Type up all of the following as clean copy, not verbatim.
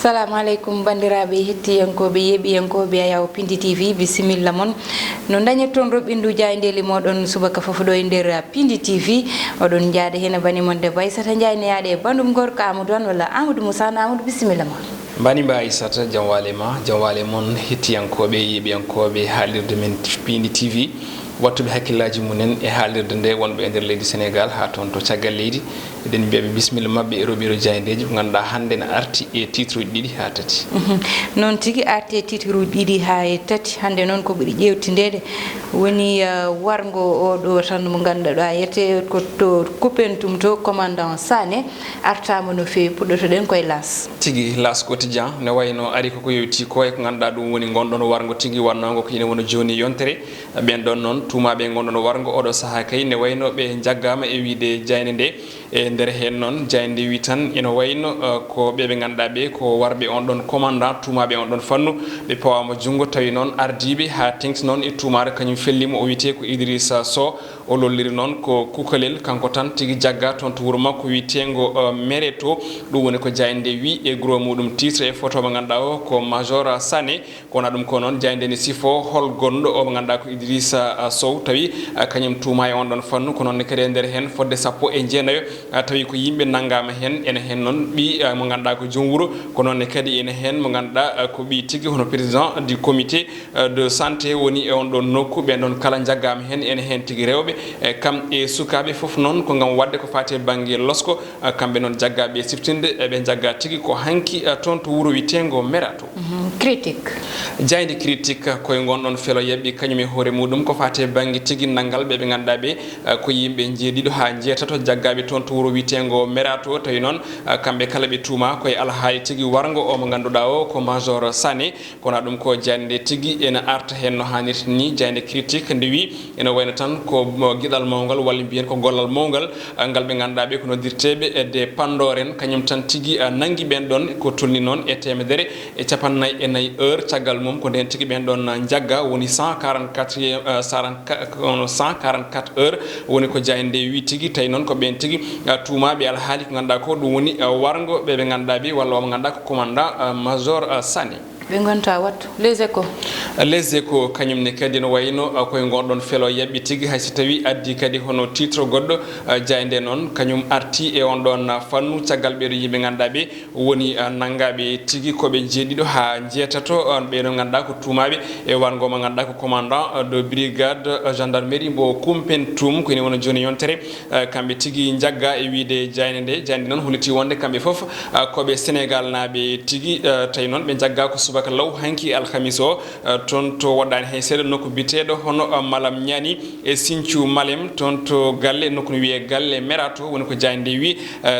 Assalamu alaikum bandiraɓe hettiyankoɓe yeɓiyankoɓe ayaw Pindi TV bisimilla mon no dañirton roɓindu jayndeli moɗon subaka foof ɗo e nder Pindi TV oɗon jaade hen bani mon de Aissata Ndiaye ne yaade bandum gorko Amadou Wan walla Amadou Moussa Amadou bisimilla mon bani mba Aissata jam wale mon hettiyankoɓe yeɓiyankoɓe haalirde men Pindi TV wattuɓe hakkillaji munen e haalirde nde wonɓe e nder leydi Sénégal ha toon to caggal leydi eɗen mbiyaɓe bisimilla mabɓe e roɓiro jayndeji ko ganduɗa hande ne arti e titre uji ɗiɗi ha tati noon tigui arti e titre uji ɗiɗi ha e tati hande noon ko ɓiɗi ƴewtidede woni wargo oɗo tan mo ganduɗa yette ko to Koupentoum to commandant Sané artama no fewi puɗɗotoɗen koye Las tigui Las quotidien ne wayno ari koko yewti ko e ko ganduɗa ɗum woni gonɗon wargo tigui wannogo ko ina wona joni yontere ɓen ɗon noon tumaɓe gonɗon wargo oɗo saaha kay ne wayno ɓe jaggama e wiide jayne nde e nder hen noon jayde wi tan ina wayno ko ɓeɓe ganduɗa ɓe ko warɓe on ɗon commandant tumaɓe on ɗon fannu ɓe pawama junggo tawi noon ardiɓe ha tengti noon e tumare kañum fellimo o wiyete ko Idrissa Sow o lolliri noon ko kukalel kanko tan tigui jagga toon to wuuro makko wiyetego Méréto ɗum woni ko jayde wi e gros muɗum titre e photo mo ganduɗa o ko Major Sané kowona ɗum ko noon jayde ne sifo hol gonɗo o mo ganduɗa ko Idrissa Sow tawi kañum tuma e on ɗon fannu ko noon kadi e nder hen fodde sappo e jeenayo tawi ko yimɓe nanggama hen ene hen noon ɓi mo ganduɗa ko joom wuuro ko noonne kadi ene hen mo ganduɗa ko ɓi tigui hono président du comité de santé woni e on ɗon nokku ɓen ɗon kala jaggama hen ene hen tigui rewɓe kam e sukaɓe foof noon ko gam wadde ko fati banggue losko kamɓe noon jaggaɓe e siftinde ɓe jagga tigui ko hanki toon to wuuro witengo Méréto critique jayde critique koye gonɗon felo yebɓi kañum e hoore muɗum ko fati banggue tigui naggal ɓeɓe ganduɗa ɓe ko yimɓe jeeɗiɗo ha jeetato jaggaɓe toon to wuuro witengo Méréto tawi noon kamɓe kala ɓe tuuma koye alhaali tigui wargo o mo ganduɗa o ko Major Sané kono ɗum ko jayde tigui ene arta hen no hannirta ni jayde critique nde wi ene wayno tan ko guiɗal mawgal walla mbiyen ko gollal mawgal ngal ɓe ganduɗa ɓe ko noddirteɓe de Pandoren kañum tan tigui nanggui ɓen ɗon ko tolni noon e temedere e capannayyi e nayyi heure caggal mum ko nden tigui ɓen ɗon jagga woni 144 heures woni ko jayde wi tigui tawi noon ko ɓen tigui tumaɓe alhaali ko ganduɗa ko ɗum woni wargo ɓeɓe ganduɗa ɓe walla omo ganduɗa ko commandant Major Sané ɓe gonta wattu les échos kañumne kadi no wayno koye gonɗon felo yebɓi tigui hayso tawi addi kadi hono titre goɗɗo jayde noon kañum arti e on ɗon fannu caggal ɓeɗo yimɓe ganduɗa ɓe woni naggaɓe tigui koɓe jeeɗiɗo ha jeetato ɓeɗo ganduɗa ko tumaɓe e wargo mo ganduɗa ko commandant de brigade gendarmerie mbo Koupentoum ko ene wona joni yontere kamɓe tigui jagga e wiide jayde noon holliti wonde kamɓe foof koɓe Sénégal naaɓe tigui tawi noon ɓe jagga ko subaka law hanki alhamis o toon to waɗɗani hay seeɗa nokku biteɗo hono Malam Niani e Sinthiou Malem toon to galle nokku no wiye galle Méréto woni ko jayde wi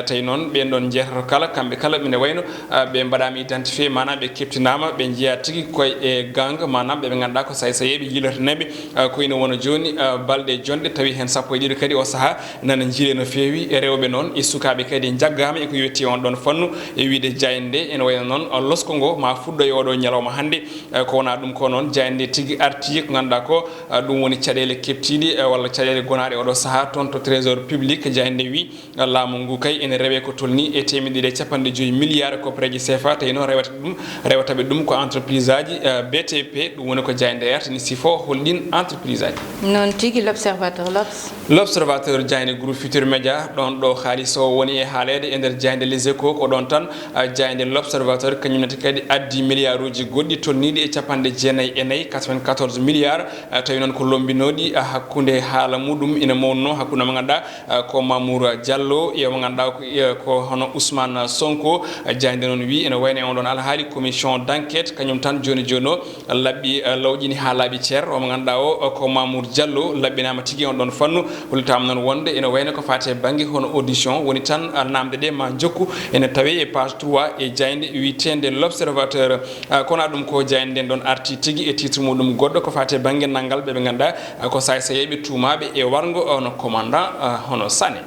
tawi noon ɓen ɗon jeetato kala kamɓe kala ɓe wayno ɓe mbaɗama identifié manam ɓe keptinama ɓe jeeya tigui koye e gang manam ɓeɓe ganduɗa ko sayeɓe yilotonaɓe ko ina wona joni balɗe jonɗe tawi hen sappo e ɗiɗi kadi o saaha nana jiile no fewi e rewɓe noon e sukaɓe kadi jaggama eko yetti on ɗon fannu e wiide jayde ene wayno noon losko ngo ma fuɗɗo e oɗo ñalawma hande ko wona ɗum ko noon jayde tigui arti ko ganduɗa ko ɗum woni caɗele keptiɗe walla caɗele gonaɗe oɗo saaha toon to trésor public jayde wi laamu ngu kay ene rewe ko tolni e 1.5 milliards copreji CFA tawi noon rewataɓe ɗum ko entreprise aji BTP ɗum woni ko jayde artini sifo holɗin entreprise aji noon tigui l'observateur jayde groupe Futur Média ɗon ɗo haalis o woni e haalede e nder jayde les échos ko ɗon tan jayde l'observateur kañumnete kadi addi milliard uji goɗɗi tolniɗi e 94 milliards tawi noon ko lombinoɗi hakkude haala muɗum ina mawno hakkude mo ganduɗa ko Mamour Diallo e mo ganduɗa ko hono Ousmane Sonko jayde noon wi ene wayno on ɗon alhaali commission d'enquête kañum tan joni o labɓi lawƴini ha laaɓi ceer omo ganduɗa o ko Mamour Diallo laɓɓinama tigui on ɗon fannu hollitama noon wonde ene wayno ko fate banggue hono audition woni tan namde ɗe ma jokku ene tawe e page 3 e jayde witende l'observateur kono ɗum ko jayde nden ɗon arti tigui e titre muɗum goɗɗo ko fate banggue naggal ɓeɓe ganduɗa ko sayeɓe tumaɓe e wargo ono commandant hono Sané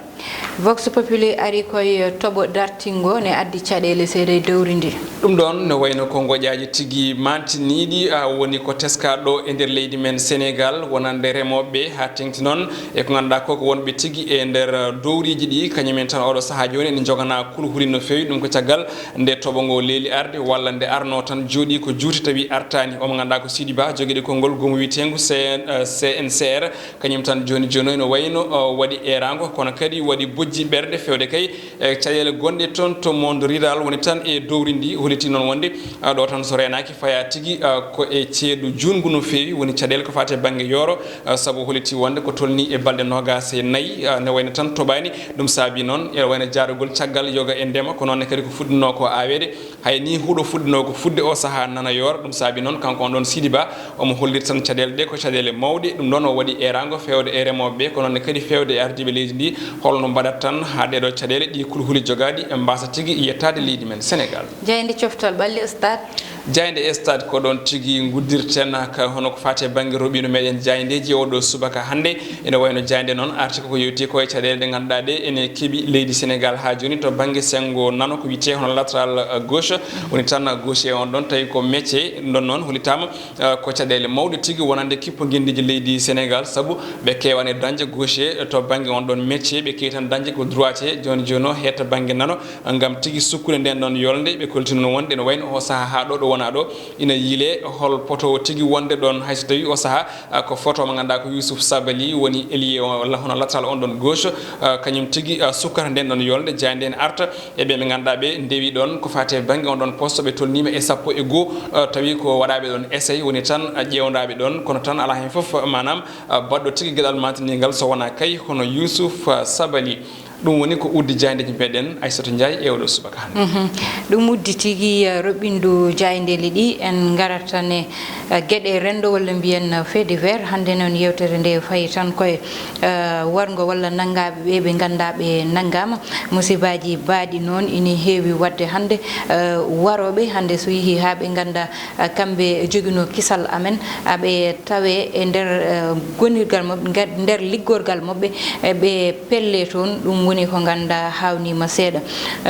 Vox Populi ari koye toɓo dartingo ne addi caɗele seeɗa dowrindi ɗum ɗon no wayno ko goƴaji tigui mantiniɗi woni ko teskaɗo e nder leydi men Sénégal wonande remoɓeɓe ha tengti noon e ko ganduɗa koko wonɓe tigui e nder dowriji ɗi kañumen tan oɗo saaha joni ne jogana kulhuli no fewi ɗum ko caggal nde toɓo ngo leeli arde walla nde arno tan jooɗi ko juuti tawi artani omo ganduɗa ko Sidy Ba joguiɗo konngol gomo witengu CNCR kañum tan joni joni no wayno waɗi erago kono kadi waɗi bojji ɓerɗe fewde kay e caɗele gonɗe toon to monde rural woni tan e dowrindi holiti noon wonde ɗo tan so renaki faya tigui ko e ceeɗu jungu no fewi woni caɗele ko fate banggue yooro saabu holiti wonde ko tolni e balɗe nogas e nayyi ne wayno tan toɓani ɗum saabi noon ene wayno jaarugol caggal yoga e ndema ko noonne kadi ko fuɗɗino ko awede hay ni huuɗo fuɗɗino ko fudde o saaha nana yoora ɗum saabi noon kanko on ɗon Sidy Ba omo holliri tan caɗele ɗe ko caɗele mawɗe ɗum ɗon o waɗi erago fewde e remoɓeɓe ko noonne kadi fewde e ardiɓe leydi ndi holno mbaɗat tan ha ɗeɗo caɗele ɗi kulhuli jogaɗi e mbasa tigui yettade leydi men Sénégal jeyde coftal ɓalli stade jayde stade ko ɗon tigui guddirten ka hono ko fate banggue roɓino meɗen jayndeji oɗo subaka hande ene wayno jaynde noon arti koko yewti koye caɗele ɗe ganduɗa ɗe ene keeɓi leydi Sénégal ha joni to banggue senggo nano ko wiyete hono latéral gauche woni tan gauche on ɗon tawi ko métier ɗon noon holitama ko caɗele mawɗe tigui wonande kippo guendiji leydi Sénégal saabu ɓe kewani dañde gauche to banggue on ɗon métier ɓe kewi tan dañde ko droitier joni joni o hetta banggue nano gam tigui sukkude nden ɗon yolde ɓe koltino wonde ene wayno o saaha ha ɗo wona ɗo ina yiile hol poto tigui wonde ɗon hayso tawi o saaha ko photo mo ganduɗa ko Youssouf Sabaly woni ailier hono latéral on ɗon gauche kañum tigui sukkata nden ɗon yolde jayde en arta e ɓe ɓe ganduɗa ɓe ndewi ɗon ko fate banggue on ɗon poste ɓe tolnima e 101 tawi ko waɗaɓe ɗon essay woni tan ƴewdaɓe ɗon kono tan ala hen foof manam baɗɗo tigui gueɗal mantinigal so wona kay hono Youssouf Sabaly ɗum woni ko uddi jayndeji meɗen Aissatou Ndiaye e oɗo subaka hande ɗum uddi tigui roɓindu jayndeli ɗi en garat tan e gueɗe rendo walla mbiyen fait divers hande noon yewtere nde fayi tan koye wargo walla naggaɓe ɓe ɓe gandaɓe naggama musibaji baaɗi noon ina heewi wadde hande waroɓe hande so yeehi ha ɓe ganda kamɓe joguino kisal amen aɓe tawe e nder gonirgal mabɓe nder liggorgal mabɓe ɓe pelle toon ɗum woni ko ganda hawnima seeɗa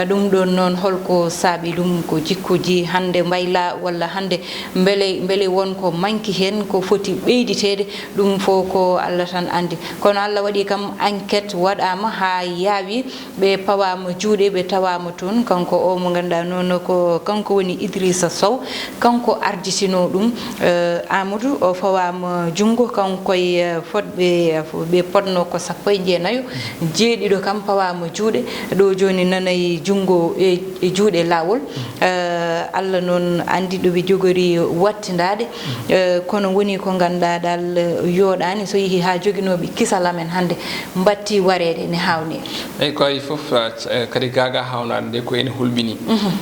ɗum ɗon noon holko saabi ɗum ko jikkuji hande mbayla walla hande beele wonko manki hen ko foti ɓeyditede ɗum fo ko Allah tan andi kono Allah waɗi kam enquête waɗama ha yaawi ɓe pawama juuɗe ɓe tawama toon kanko o mo ganduɗa noon ko kanko woni Idrissa Sow kanko arditino ɗum Amadou o fawama junggo kankoye fotɓe potno ko 19 jeeɗiɗo kam pawama juuɗe ɗo joni nanayi junggo e juuɗe lawol Allah noon andi ɗo ɓe jogori wattidade kono woni ko ganduɗa dal yoɗani so yeehi ha joguinoɓe kisal amen hande batti warede ne hawni eyyi ko ayi foof kadi gaga hawnade nde ko ene hulɓini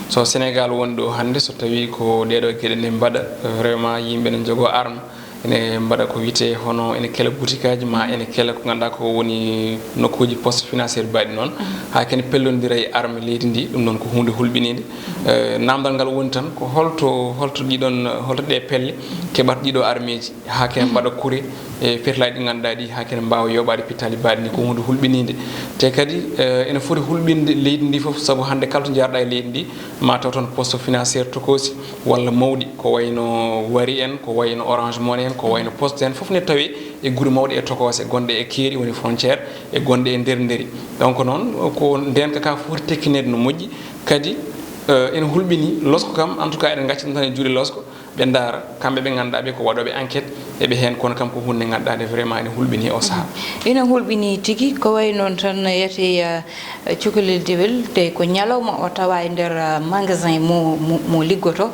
so Sénégal woni ɗo hande so tawi ko ɗeɗo gueɗe ne mbaɗa vraiment yimɓe ne jogo arme ene mbaɗa ko wiyete hono ene kela boutique aji ma ene kela ko ganduɗa ko woni nokkuji poste financiére baɗi noon ha kene pellodira e arme leydi ndi ɗum noon ko hunde hulɓinide namdal ngal woni tan ko holto ɗe pelle keɓata ɗiɗo arme ji ha kene mbaɗa kuure e ferlaji ɗi ganduɗa ɗi ha kene mbawa yoɓade pittali baɗi ni ko hunde hulɓinide te kadi ene foti hulɓinde leydi ndi foof saabu hande kala to jarɗa e leydi ndi ma taw toon poste financiére tokosi walla mawɗi ko wayno Wari en ko wayno Orange Money en ko wayno poste en foof ne tawi e guure mawɗe e tokose gonɗe e keeri woni frontiére e gonɗe e nder nderi donc noon ko ndenka ka foti tekkinede no moƴƴi kadi ene hulɓini losko kam en tout cas eɗen gacci ɗum tan e juuɗe losko ɓe daara kamɓe ɓe ganduɗa ɓe ko waɗoɓe enquête eɓe hen kono kam ko hunde ganduɗa vraiment ene hulɓini o saaha ina hulɓini tigui ko way noon tan yete cukalel dewel te ko ñalawma o tawa e nder magasin mo liggoto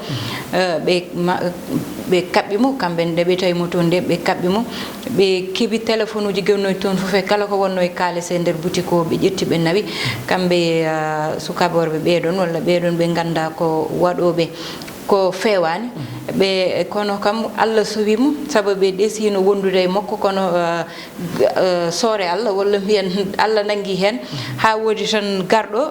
ɓe kaɓɓimo kamɓe nde ɓe tawimo toon nde ɓe kaɓɓimo ɓe keeɓi téléphone uji gonnoy toon foof e kala ko wonno e kalis e nder boutique o ɓe ƴetti ɓe nawi kamɓe sukaɓe worɓe ɓeɗon walla ɓeɗon ɓe ganda ko waɗoɓe ko fewani ɓe kono kam Allah sowimo saabu ɓe ɗesino wondude e makko kono soore Allah walla mbiyen Allah nangui hen ha woodi tan garɗo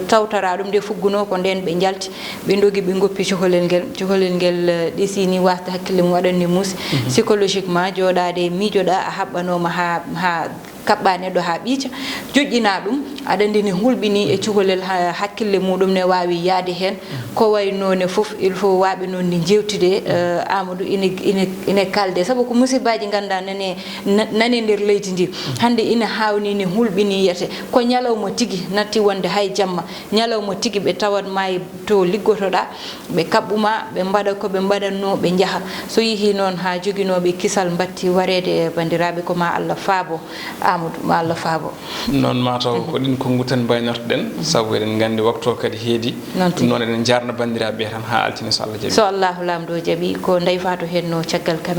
tawtara ɗum nde fugguno ko nden ɓe jalti ɓe dogi ɓe goppi cokolel ngel ɗesini wasde hakkille mum waɗanni muusi psychologiquement joɗade miijoɗa a haɓɓanoma ha kabba neɗɗo ha ɓiica joƴƴina ɗum aɗa andi ne hulɓini e cukalel hakkille muɗum ne wawi yaade hen ko waynone foof il faut waɓe noon ni jewtude Amadou ine kalde saabu ko musibaji ganda nane nder leydi ndi hande ina hawni ne hulɓini yete ko ñalawma tigui natti wonde hay jamma ñalawma tigui ɓe tawat ma to liggotoɗa ɓe kaɓɓuma ɓe mbaɗa ko ɓe mbaɗanno ɓe jaaha so yeehi noon ha joguinoɓe kisal batti warede e bandiraɓe ko ma Allah faabo Amadou ma Allah faabo non mataw ko ɗin kongu tan baynortoɗen saabu eɗen gandi waktu kadi heedi ɗum noon eɗen jarna bandiraɓe tan ha altine so Allah jaaɓi so Allahu lamdo jaaɓi ko Ndeye Fatou henno caggal